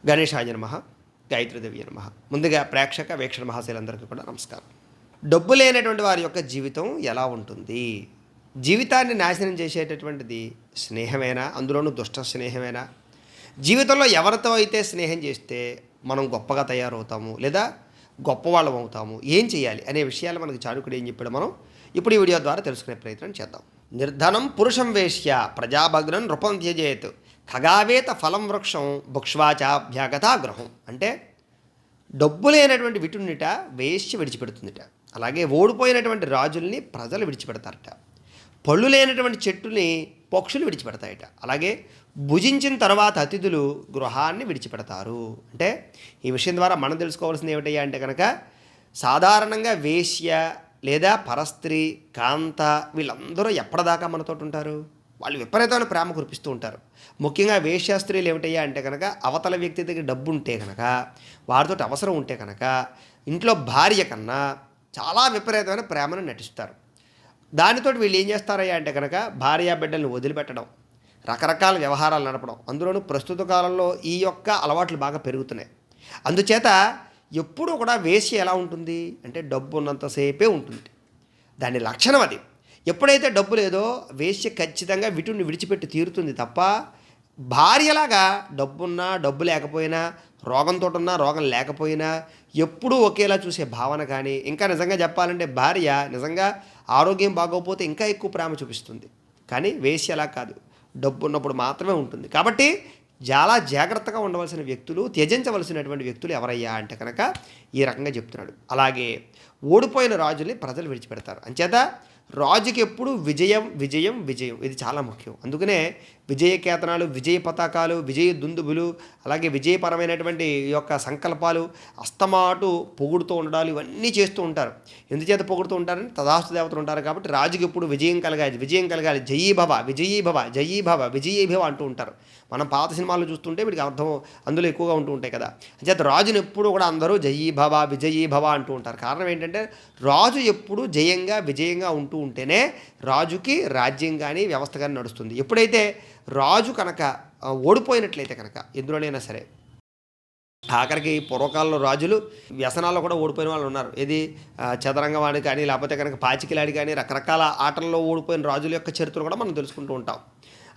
గణేశాయ నమః, గాయత్రీదేవి నమః. ముందుగా ప్రేక్షక వీక్షణ మహాశయులందరికీ కూడా నమస్కారం. డబ్బు లేనటువంటి వారి యొక్క జీవితం ఎలా ఉంటుంది? జీవితాన్ని నాశనం చేసేటటువంటిది స్నేహమేనా? అందులోనూ దుష్ట స్నేహమేనా? జీవితంలో ఎవరితో అయితే స్నేహం చేస్తే మనం గొప్పగా తయారవుతాము లేదా గొప్పవాళ్ళం అవుతాము, ఏం చేయాలి అనే విషయాలు మనకు చాణుకుడు ఏం చెప్పాడు మనం ఇప్పుడు ఈ వీడియో ద్వారా తెలుసుకునే ప్రయత్నం చేద్దాం. నిర్ధనం పురుషం వేశ్య ప్రజాభగ్నం నృపం త్యజేత్ ఖగావేత ఫలం వృక్షం భుక్ష్వాచాభ్యాగతా గ్రహం. అంటే డబ్బు లేనటువంటి విటున్నిట వేశ్య విడిచిపెడుతుందిట, అలాగే ఓడిపోయినటువంటి రాజుల్ని ప్రజలు విడిచిపెడతారట, పళ్ళు లేనటువంటి చెట్టుని పక్షులు విడిచిపెడతాయట, అలాగే భుజించిన తర్వాత అతిథులు గృహాన్ని విడిచిపెడతారు. అంటే ఈ విషయం ద్వారా మనం తెలుసుకోవాల్సింది ఏమిటయ్యా అంటే కనుక సాధారణంగా వేశ్య లేదా పరస్త్రీ కాంత వీళ్ళందరూ ఎప్పటిదాకా మనతో ఉంటారు? వాళ్ళు విపరీతమైన ప్రేమ కురిపిస్తూ ఉంటారు. ముఖ్యంగా వేశ్యాస్త్రీలు ఏమిటయ్యా అంటే కనుక అవతల వ్యక్తి దగ్గర డబ్బు ఉంటే కనుక, వారితో అవసరం ఉంటే కనుక ఇంట్లో భార్య కన్నా చాలా విపరీతమైన ప్రేమను నటిస్తారు. దానితో వీళ్ళు ఏం చేస్తారయ్యా అంటే కనుక భార్యా బిడ్డల్ని వదిలిపెట్టడం, రకరకాల వ్యవహారాలు నడపడం, అందులోనూ ప్రస్తుత కాలంలో ఈ యొక్క అలవాట్లు బాగా పెరుగుతున్నాయి. అందుచేత ఎప్పుడూ కూడా వేశ్య ఎలా ఉంటుంది అంటే డబ్బు ఉన్నంతసేపే ఉంటుంది. దాని లక్షణం అది. ఎప్పుడైతే డబ్బు లేదో వేశ్య ఖచ్చితంగా విటుని విడిచిపెట్టి తీరుతుంది తప్ప భార్యలాగా డబ్బున్నా డబ్బు లేకపోయినా, రోగంతో ఉన్నా రోగం లేకపోయినా ఎప్పుడూ ఒకేలా చూసే భావన కానీ, ఇంకా నిజంగా చెప్పాలంటే భార్య నిజంగా ఆరోగ్యం బాగోకపోతే ఇంకా ఎక్కువ ప్రేమ చూపిస్తుంది. కానీ వేశ్య అలా కాదు, డబ్బు ఉన్నప్పుడు మాత్రమే ఉంటుంది. కాబట్టి చాలా జాగ్రత్తగా ఉండవలసిన వ్యక్తులు, త్యజించవలసినటువంటి వ్యక్తులు ఎవరయ్యా అంటే కనుక ఈ రకంగా చెప్తున్నాడు. అలాగే ఓడిపోయిన రాజుల్ని ప్రజలు విడిచిపెడతారు. అంచేత రాజుకి ఎప్పుడు విజయం విజయం విజయం, ఇది చాలా ముఖ్యం. అందుకనే విజయ కేతనాలు, విజయ పతాకాలు, విజయ దుందుబులు, అలాగే విజయపరమైనటువంటి యొక్క సంకల్పాలు అస్తమాటు పొగుడుతూ ఉండడాలు ఇవన్నీ చేస్తూ ఉంటారు. ఎందుచేత పొగుడుతూ ఉంటారని తదాస్తు దేవతలు ఉంటారు కాబట్టి రాజుకి ఎప్పుడు విజయం కలగాలి, విజయం కలగాలి, జయీ భవ విజయీ భవ జయీ భవ విజయీ భవ అంటూ ఉంటారు. మనం పాత సినిమాలు చూస్తుంటే వీడికి అర్థం అందులో ఎక్కువగా ఉంటూ ఉంటాయి కదా. అంచేత రాజుని ఎప్పుడు కూడా అందరూ జయీ భవ విజయీ భవ అంటూ ఉంటారు. కారణం ఏంటంటే రాజు ఎప్పుడు జయంగా విజయంగా ఉంటూ ఉంటేనే రాజుకి రాజ్యం కానీ వ్యవస్థ కానీ నడుస్తుంది. ఎప్పుడైతే రాజు కనుక ఓడిపోయినట్లయితే కనుక ఎందులోనైనా సరే, ఆఖరికి పూర్వకాలంలో రాజులు వ్యసనాల్లో కూడా ఓడిపోయిన వాళ్ళు ఉన్నారు. ఏది చదరంగం ఆడి కానీ లేకపోతే కనుక పాచికిలాడి కానీ రకరకాల ఆటల్లో ఓడిపోయిన రాజుల యొక్క చరిత్రలు కూడా మనం తెలుసుకుంటూ ఉంటాం.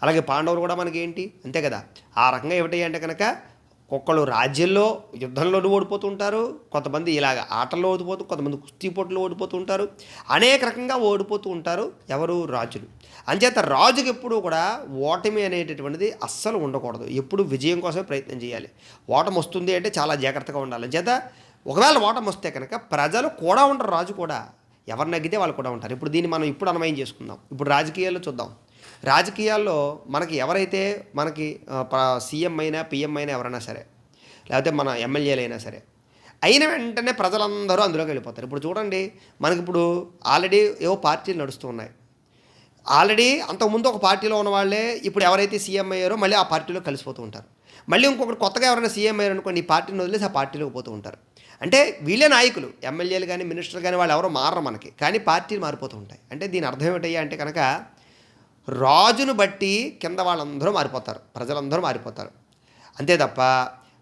అలాగే పాండవులు కూడా మనకి ఏంటి అంతే కదా. ఆ రకంగా ఏమిటి అంటే కనుక ఒక్కళ్ళు రాజ్యంలో యుద్ధంలోనూ ఓడిపోతూ ఉంటారు, కొంతమంది ఇలాగ ఆటల్లో ఓడిపోతూ, కొంతమంది కుస్తీ పోటీలో ఓడిపోతూ ఉంటారు, అనేక రకంగా ఓడిపోతూ ఉంటారు ఎవరు? రాజులు. అంచేత రాజుకి ఎప్పుడూ కూడా ఓటమి అనేటటువంటిది అస్సలు ఉండకూడదు. ఎప్పుడు విజయం కోసమే ప్రయత్నం చేయాలి. ఓటమి వస్తుంది అంటే చాలా జాగ్రత్తగా ఉండాలి. అంచేత ఒకవేళ ఓటమి వస్తే కనుక ప్రజలు కూడా ఉంటారు, రాజు కూడా ఎవరు నగ్గితే వాళ్ళు కూడా ఉంటారు. ఇప్పుడు దీన్ని మనం ఇప్పుడు అన్వయం చేసుకుందాం. ఇప్పుడు రాజకీయాల్లో చూద్దాం. రాజకీయాల్లో మనకి ఎవరైతే మనకి సీఎం అయినా పిఎం అయినా ఎవరైనా సరే, లేకపోతే మన ఎమ్మెల్యేలు అయినా సరే, అయిన వెంటనే ప్రజలందరూ అందులోకి వెళ్ళిపోతారు. ఇప్పుడు చూడండి, మనకిప్పుడు ఆల్రెడీ ఏవో పార్టీలు నడుస్తూ ఉన్నాయి. ఆల్రెడీ అంతకుముందు ఒక పార్టీలో ఉన్న వాళ్ళే ఇప్పుడు ఎవరైతే సీఎం అయ్యారో మళ్ళీ ఆ పార్టీలో కలిసిపోతూ ఉంటారు. మళ్ళీ ఇంకొకటి కొత్తగా ఎవరైనా సీఎం అయ్యారు అనుకోండి, ఈ పార్టీని వదిలేసి ఆ పార్టీలోకి పోతూ ఉంటారు. అంటే వీళ్ళే నాయకులు, ఎమ్మెల్యేలు కానీ మినిస్టర్లు కానీ వాళ్ళు ఎవరో మారరు మనకి, కానీ పార్టీలు మారిపోతూ ఉంటాయి. అంటే దీని అర్థం ఏమిటయ్యా అంటే కనుక రాజును బట్టి కింద వాళ్ళందరూ మారిపోతారు, ప్రజలందరూ మారిపోతారు. అంతే తప్ప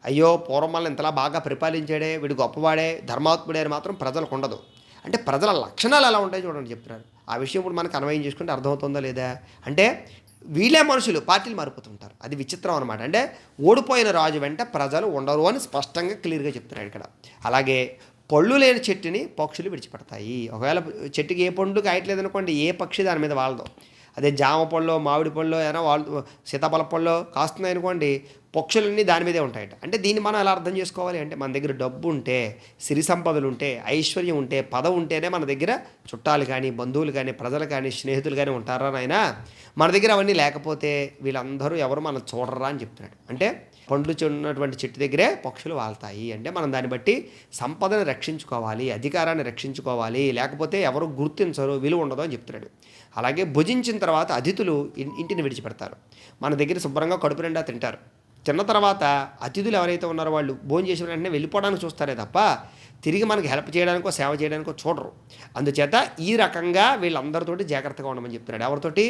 అయ్యో పూర్వం వల్ల ఇంతలా బాగా పరిపాలించాడే, వీడు గొప్పవాడే, ధర్మాత్ముడే అని మాత్రం ప్రజలకు ఉండదు. అంటే ప్రజల లక్షణాలు ఎలా ఉంటాయి చూడండి చెప్తున్నారు. ఆ విషయం ఇప్పుడు మనకు అన్వయం చేసుకుంటే అర్థమవుతుందా లేదా? అంటే వీళ్ళే మనుషులు పార్టీలు మారిపోతుంటారు. అది విచిత్రం అనమాట. అంటే ఓడిపోయిన రాజు వెంట ప్రజలు ఉండరు అని స్పష్టంగా క్లియర్గా చెప్తున్నాడు ఇక్కడ. అలాగే పళ్ళు లేని చెట్టుని పక్షులు విడిచిపెడతాయి. ఒకవేళ చెట్టుకి ఏ పండు కాయట్లేదనుకోండి, ఏ పక్షి దాని మీద వాళ్ళదో. అదే జామ పళ్ళు, మామిడి పళ్ళు, ఏదైనా వాళ్ళు సీతాఫల పళ్ళు కాస్తున్నాయి అనుకోండి, పక్షులన్నీ దాని మీదే ఉంటాయట. అంటే దీన్ని మనం ఎలా అర్థం చేసుకోవాలి అంటే మన దగ్గర డబ్బు ఉంటే, సిరి సంపదలు ఉంటే, ఐశ్వర్యం ఉంటే, పదవి ఉంటేనే మన దగ్గర చుట్టాలు కానీ, బంధువులు కానీ, ప్రజలు కానీ, స్నేహితులు కానీ ఉంటారా నాయనా? మన దగ్గర అవన్నీ లేకపోతే వీళ్ళందరూ ఎవరు మనం చూడరా అని చెప్తున్నాడు. అంటే పండ్లు ఉన్నటువంటి చెట్టు దగ్గరే పక్షులు వాళ్తాయి. అంటే మనం దాన్ని బట్టి సంపదను రక్షించుకోవాలి, అధికారాన్ని రక్షించుకోవాలి, లేకపోతే ఎవరు గుర్తించరు, విలువ ఉండదు అని చెప్తున్నాడు. అలాగే భుజించిన తర్వాత అతిథులు ఇంటిని విడిచిపెడతారు. మన దగ్గర శుభ్రంగా కడుపు నిండా తింటారు. తిన్న తర్వాత అతిథులు ఎవరైతే ఉన్నారో వాళ్ళు భోజనం చేసిన వెంటనే వెళ్ళిపోవడానికి చూస్తారే తప్ప తిరిగి మనకి హెల్ప్ చేయడానికో సేవ చేయడానికో చూడరు. అందుచేత ఈ రకంగా వీళ్ళందరితోటి జాగ్రత్తగా ఉండమని చెప్తున్నాడు. ఎవరితోటి?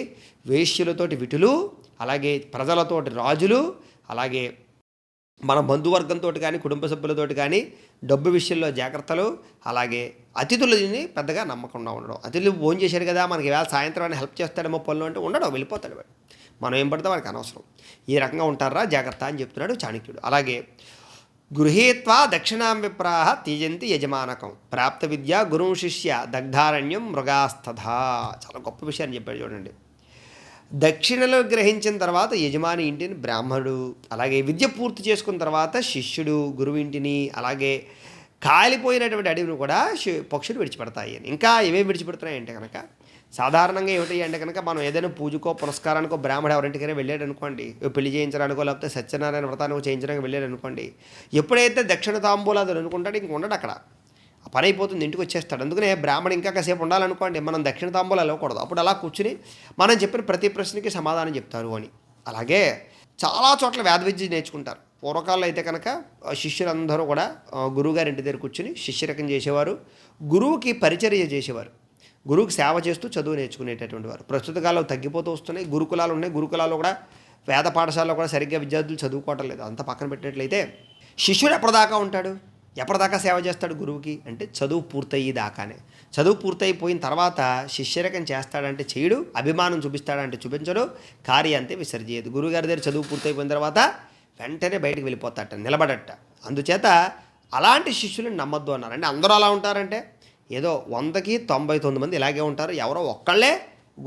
వేశ్యులతోటి విటులు, అలాగే ప్రజలతోటి రాజులు, అలాగే మన బంధువర్గంతో కానీ కుటుంబ సభ్యులతోటి కానీ డబ్బు విషయంలో జాగ్రత్తలు, అలాగే అతిథులని పెద్దగా నమ్మకుండా ఉండడం. అతిథులు భోజనం చేశాడు కదా, మనకి వేళ సాయంత్రం అని హెల్ప్ చేస్తాడేమో పనులు అంటే ఉండడం, వెళ్ళిపోతాడు వాడు. మనం ఏం పడితే వాడికి అనవసరం. ఈ రకంగా ఉంటారా జాగ్రత్త అని చెప్తున్నాడు చాణక్యుడు. అలాగే గృహీత్వా దక్షిణాం విప్రాహ తీజంతి యజమానకం ప్రాప్త విద్య గురుం శిష్య దగ్ధారణ్యం మృగాస్తథా. చాలా గొప్ప విషయాన్ని చెప్పాడు చూడండి. దక్షిణలో గ్రహించిన తర్వాత యజమాని ఇంటిని బ్రాహ్మణుడు, అలాగే విద్య పూర్తి చేసుకున్న తర్వాత శిష్యుడు గురువు ఇంటిని, అలాగే కాలిపోయినటువంటి అడవిని కూడా పక్షులు విడిచిపెడతాయి అని. ఇంకా ఏమేమి విడిచిపెడుతున్నాయి అంటే కనుక సాధారణంగా ఏమిటి అంటే కనుక మనం ఏదైనా పూజకో పునస్కారానికో బ్రాహ్మడు ఎవరింటికైనా వెళ్ళాడు అనుకోండి, పెళ్లి చేయించడానికో లేకపోతే సత్యనారాయణ వ్రతానికో చేయించడానికి వెళ్ళాడు అనుకోండి, ఎప్పుడైతే దక్షిణ తాంబూలాదులు అనుకుంటాడో ఇంక ఉండడు అక్కడ, ఆ పని అయిపోతుంది, ఇంటికి వచ్చేస్తాడు. అందుకనే బ్రాహ్మణి ఇంకా కాసేపు ఉండాలనుకోండి, మనం దక్షిణ తాంబూలాలు ఇవ్వకూడదు. అప్పుడు అలా కూర్చుని మనం చెప్పిన ప్రతి ప్రశ్నకి సమాధానం చెప్తారు అని. అలాగే చాలా చోట్ల వేద విద్య నేర్చుకుంటారు. పూర్వకాలంలో అయితే కనుక శిష్యులందరూ కూడా గురువుగారి ఇంటి దగ్గర కూర్చుని శిష్యరకం చేసేవారు, గురువుకి పరిచర్య చేసేవారు, గురువుకి సేవ చేస్తూ చదువు నేర్చుకునేటటువంటి వారు. ప్రస్తుత కాలంలో తగ్గిపోతూ వస్తున్నాయి. గురుకులాలు ఉన్నాయి, గురుకులాల్లో కూడా వేద పాఠశాలలో కూడా సరిగ్గా విద్యార్థులు చదువుకోవటం లేదు. అంతా పక్కన పెట్టినట్లయితే శిష్యుడు ఎప్పటిదాకా ఉంటాడు, ఎప్పటిదాకా సేవ చేస్తాడు గురువుకి అంటే చదువు పూర్తయ్యి దాకానే. చదువు పూర్తయిపోయిన తర్వాత శిష్యరకం చేస్తాడంటే చేయడు, అభిమానం చూపిస్తాడంటే చూపించడు, కార్యాంతే విసర్జేయదు. గురువుగారి దగ్గర చదువు పూర్తయిపోయిన తర్వాత వెంటనే బయటకు వెళ్ళిపోతాడట, నిలబడట. అందుచేత అలాంటి శిష్యులను నమ్మొద్దు అన్నారు. అంటే అందరూ అలా ఉంటారంటే ఏదో 100కి 99 మంది ఇలాగే ఉంటారు. ఎవరో ఒక్కళ్ళే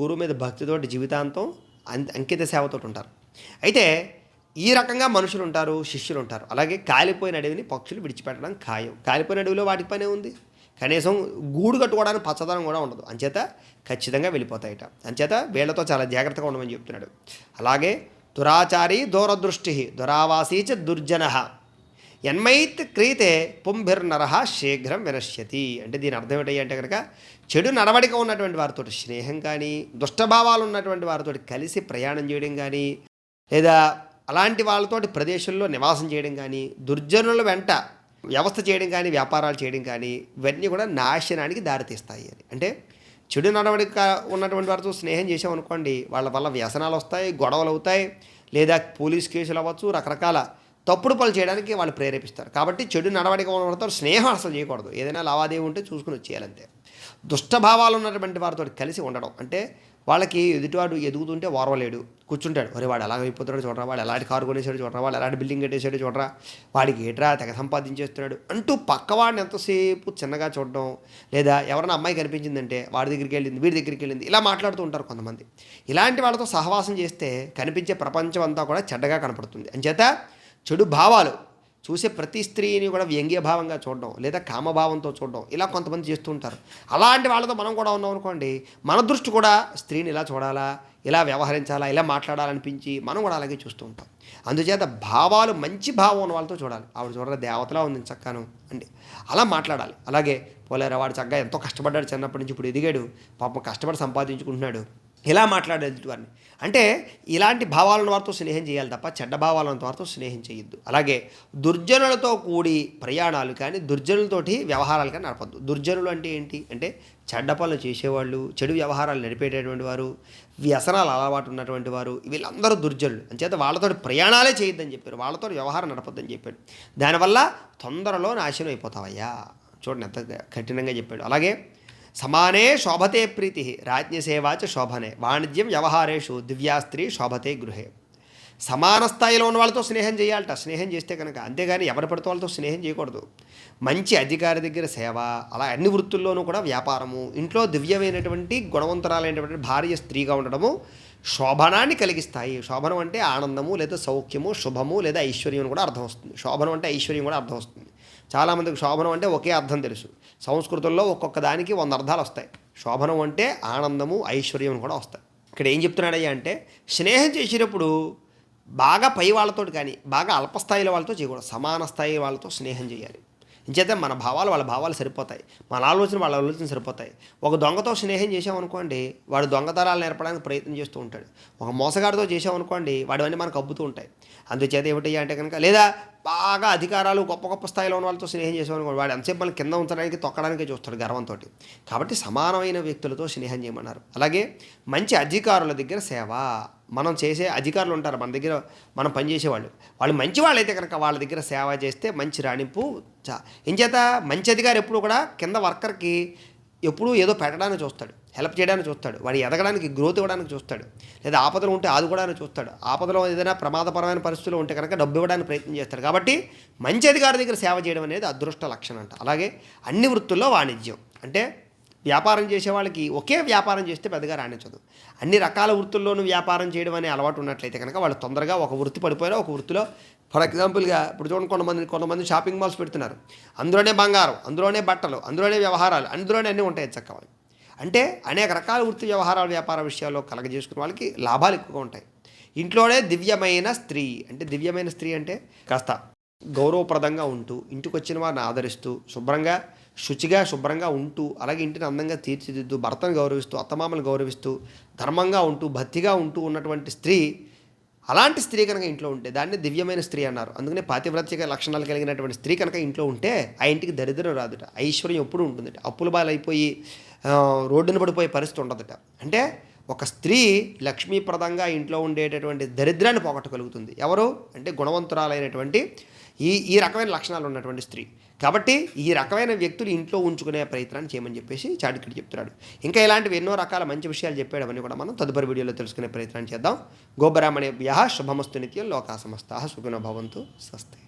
గురువు మీద భక్తితోటి జీవితాంతం అంకిత సేవతో ఉంటారు. అయితే ఈ రకంగా మనుషులు ఉంటారు, శిష్యులు ఉంటారు. అలాగే కాలిపోయిన అడవిని పక్షులు విడిచిపెట్టడం ఖాయం. కాలిపోయిన అడవిలో వాటికి పనే ఉంది, కనీసం గూడు కట్టుకోవడానికి పచ్చదనం కూడా ఉండదు. అంచేత ఖచ్చితంగా వెళ్ళిపోతాయట. అంచేత వీళ్లతో చాలా జాగ్రత్తగా ఉండమని చెప్తున్నాడు. అలాగే దురాచారి దూరదృష్టి దురావాసీచ దుర్జన ఎన్మైత్ క్రీతే పుంభిర్నర శీఘ్రం వినశ్యతి. అంటే దీని అర్థం ఏంటి అంటే కనుక చెడు నడవడిక ఉన్నటువంటి వారితో స్నేహం కానీ, దుష్టభావాలు ఉన్నటువంటి వారితో కలిసి ప్రయాణం చేయడం కానీ, లేదా అలాంటి వాళ్ళతోటి ప్రదేశంలో నివాసం చేయడం కానీ, దుర్జనుల వెంట వ్యవస్థ చేయడం కానీ, వ్యాపారాలు చేయడం కానీ, ఇవన్నీ కూడా నాశనానికి దారితీస్తాయి అని. అంటే చెడు నడవడిక ఉన్నటువంటి వారితో స్నేహం చేసామనుకోండి, వాళ్ళ వల్ల వ్యసనాలు వస్తాయి, గొడవలు అవుతాయి, లేదా పోలీస్ కేసులు అవ్వచ్చు, రకరకాల తప్పుడు పనులు చేయడానికి వాళ్ళు ప్రేరేపిస్తారు. కాబట్టి చెడు నడవడిక ఉన్నవారితో స్నేహం అసలు చేయకూడదు. ఏదైనా లావాదేవీ ఉంటే చూసుకుని వచ్చేయాలంతే. దుష్టభావాలు ఉన్నటువంటి వారితో కలిసి ఉండడం అంటే వాళ్ళకి ఎదుటివాడు ఎదుగుతుంటే ఓర్వలేడు, కూర్చుంటాడు, మరి వాడు ఎలా అయిపోతున్నాడు చూడరా, వాడు ఎలాంటి కారు కొనేసాడు చూడరా, వాడు ఎలాంటి బిల్డింగ్ కట్టేసాడు చూడరా, వాడికి ఏట్రా తెగ సంపాదించేస్తున్నాడు అంటూ పక్కవాడిని ఎంతసేపు చిన్నగా చూడడం, లేదా ఎవరైనా అమ్మాయి కనిపించిందంటే వాడి దగ్గరికి వెళ్ళింది, వీడి దగ్గరికి వెళ్ళింది, ఇలా మాట్లాడుతూ ఉంటారు కొంతమంది. ఇలాంటి వాళ్ళతో సహవాసం చేస్తే కనిపించే ప్రపంచం అంతా కూడా చెడ్డగా కనపడుతుంది. అంచేత చెడు భావాలు చూసే ప్రతి స్త్రీని కూడా వ్యంగ్యభావంగా చూడడం, లేదా కామభావంతో చూడడం, ఇలా కొంతమంది చేస్తూ ఉంటారు. అలాంటి వాళ్ళతో మనం కూడా ఉన్నాం అనుకోండి, మన దృష్టి కూడా స్త్రీని ఇలా చూడాలా, ఇలా వ్యవహరించాలా, ఇలా మాట్లాడాలనిపించి మనం కూడా అలాగే చూస్తూ ఉంటాం. అందుచేత భావాలు మంచి భావం ఉన్న వాళ్ళతో చూడాలి. ఆవిడ చూడాలి దేవతలా ఉంది చక్కను అండి, అలా మాట్లాడాలి. అలాగే పోలేరా వాడు చక్కగా ఎంతో కష్టపడ్డాడు చిన్నప్పటి నుంచి, ఇప్పుడు ఎదిగాడు, పాపం కష్టపడి సంపాదించుకుంటున్నాడు, ఇలా మాట్లాడేది వారిని. అంటే ఇలాంటి భావాలను వారితో స్నేహం చేయాలి తప్ప చెడ్డ భావాలను వారితో స్నేహం చేయొద్దు. అలాగే దుర్జనులతో కూడి ప్రయాణాలు కానీ, దుర్జనులతోటి వ్యవహారాలు కానీ నడపద్దు. దుర్జనులు అంటే ఏంటి అంటే చెడ్డ పనులు చేసేవాళ్ళు, చెడు వ్యవహారాలు నడిపేటటువంటి వారు, వ్యసనాలు అలవాటు ఉన్నటువంటి వారు, వీళ్ళందరూ దుర్జనులు. అంచేత వాళ్ళతో ప్రయాణాలే చేయొద్దని చెప్పారు, వాళ్ళతో వ్యవహారం నడపొద్దని చెప్పాడు. దానివల్ల తొందరలో నాశనం అయిపోతావయ్యా. చూడండి ఎంత కఠినంగా చెప్పాడు. అలాగే సమానే శోభతే ప్రీతి రాజ్ఞసేవాచ శోభనే వాణిజ్యం వ్యవహారేషు దివ్యా స్త్రీ శోభతే గృహే. సమాన స్థాయిలో ఉన్న వాళ్ళతో స్నేహం చేయాలట, స్నేహం చేస్తే కనుక. అంతేగాని ఎవరి పడితే వాళ్ళతో స్నేహం చేయకూడదు. మంచి అధికారి దగ్గర సేవ, అలా అన్ని వృత్తుల్లోనూ కూడా వ్యాపారము, ఇంట్లో దివ్యమైనటువంటి గుణవంతురాలైనటువంటి భార్య స్త్రీగా ఉండడము శోభనాన్ని కలిగిస్తాయి. శోభనం అంటే ఆనందము, లేదా సౌఖ్యము, శుభము, లేదా ఐశ్వర్యం కూడా అర్థం వస్తుంది. శోభనం అంటే ఐశ్వర్యం కూడా అర్థం వస్తుంది. చాలామందికి శోభనం అంటే ఒకే అర్థం తెలుసు. సంస్కృతంలో ఒక్కొక్క దానికి 100 అర్థాలు వస్తాయి. శోభనం అంటే ఆనందము, ఐశ్వర్యం కూడా వస్తాయి. ఇక్కడ ఏం చెప్తున్నాడయ్యా అంటే స్నేహం చేసేటప్పుడు బాగా పై వాళ్ళతో కానీ, బాగా అల్పస్థాయిలో వాళ్ళతో చేయకూడదు, సమాన స్థాయి వాళ్ళతో స్నేహం చేయాలి. ఇంచేత మన భావాలు వాళ్ళ భావాలు సరిపోతాయి, మన ఆలోచన వాళ్ళ ఆలోచన సరిపోతాయి. ఒక దొంగతో స్నేహం చేసామనుకోండి, వాడు దొంగతనాలు నేర్పడానికి ప్రయత్నం చేస్తూ ఉంటాడు. ఒక మోసగాడితో చేసామనుకోండి, వాడివన్నీ మనకు అబ్బుతూ ఉంటాయి. అందుచేత ఏమిటయ్యా అంటే కనుక, లేదా బాగా అధికారాలు గొప్ప గొప్ప స్థాయిలో ఉన్న వాళ్ళతో స్నేహం చేసామనుకోండి, వాడు ఎంతసేపు మనం కింద ఉంచడానికి తొక్కడానికే చూస్తాడు గర్వంతో. కాబట్టి సమానమైన వ్యక్తులతో స్నేహం చేయమన్నారు. అలాగే మంచి అధికారుల దగ్గర సేవ, మనం చేసే అధికారులు ఉంటారు మన దగ్గర, మనం పనిచేసేవాళ్ళు, వాళ్ళు మంచి వాళ్ళైతే కనుక వాళ్ళ దగ్గర సేవ చేస్తే మంచి రాణింపు. ఎంచేత మంచి అధికారి ఎప్పుడు కూడా కింద వర్కర్కి ఎప్పుడూ ఏదో పెట్టడానికి చూస్తాడు, హెల్ప్ చేయడానికి చూస్తాడు, వాడి ఎదగడానికి గ్రోత్ ఇవ్వడానికి చూస్తాడు, లేదా ఆపదలు ఉంటే ఆదుకోవడానికి చూస్తాడు, ఆపదలో ఏదైనా ప్రమాదపరమైన పరిస్థితులు ఉంటే కనుక డబ్బు ఇవ్వడానికి ప్రయత్నం చేస్తాడు. కాబట్టి మంచి అధికారి దగ్గర సేవ చేయడం అనేది అదృష్ట లక్షణం అంట. అలాగే అన్ని వృత్తుల్లో వాణిజ్యం అంటే వ్యాపారం చేసే వాళ్ళకి ఒకే వ్యాపారం చేస్తే పెద్దగా రాణించదు. అన్ని రకాల వృత్తుల్లోనూ వ్యాపారం చేయడం అనే అలవాటు ఉన్నట్లయితే కనుక వాళ్ళు తొందరగా ఒక వృత్తి పడిపోయినా ఒక వృత్తిలో, ఫర్ ఎగ్జాంపుల్గా ఇప్పుడు చూడండి, కొంతమంది షాపింగ్ మాల్స్ పెడుతున్నారు, అందులోనే బంగారం, అందులోనే బట్టలు, అందులోనే వ్యవహారాలు, అందులోనే అన్నీ ఉంటాయి చక్కగా. అంటే అనేక రకాల వృత్తి వ్యవహారాలు వ్యాపార విషయాల్లో కలగజేసుకునే వాళ్ళకి లాభాలు ఎక్కువగా ఉంటాయి. ఇంట్లోనే దివ్యమైన స్త్రీ అంటే, దివ్యమైన స్త్రీ అంటే కాస్త గౌరవప్రదంగా ఉంటూ, ఇంటికి వచ్చిన వారిని ఆదరిస్తూ, శుభ్రంగా ఉంటూ, అలాగే ఇంటిని అందంగా తీర్చిదిద్దు, భర్తను గౌరవిస్తూ, అత్తమామలు గౌరవిస్తూ, ధర్మంగా ఉంటూ, భక్తిగా ఉంటూ ఉన్నటువంటి స్త్రీ, అలాంటి స్త్రీ కనుక ఇంట్లో ఉంటే దాన్ని దివ్యమైన స్త్రీ అన్నారు. అందుకనే పాతివ్రత్యక లక్షణాలు కలిగినటువంటి స్త్రీ కనుక ఇంట్లో ఉంటే ఆ ఇంటికి దరిద్రం రాదుట, ఐశ్వర్యం ఎప్పుడూ ఉంటుందట, అప్పుల బాలైపోయి రోడ్డున పడిపోయే పరిస్థితి ఉండదట. అంటే ఒక స్త్రీ లక్ష్మీప్రదంగా ఇంట్లో ఉండేటటువంటి దరిద్రాన్ని పోగొట్టగలుగుతుంది. ఎవరు అంటే గుణవంతురాలైనటువంటి ఈ రకమైన లక్షణాలు ఉన్నటువంటి స్త్రీ. కాబట్టి ఈ రకమైన వ్యక్తులు ఇంట్లో ఉంచుకునే ప్రయత్నాన్ని చేయమని చెప్పేసి చాణక్యుడు చెప్తున్నాడు. ఇంకా ఇలాంటివి ఎన్నో రకాల మంచి విషయాలు చెప్పాడు. అవన్నీ కూడా మనం తదుపరి వీడియోలో తెలుసుకునే ప్రయత్నం చేద్దాం. గోబ్రాహ్మణేభ్యః శుభమస్తు నిత్యం, లోకా సమస్తాః సుఖినో భవంతు. స్వస్తి.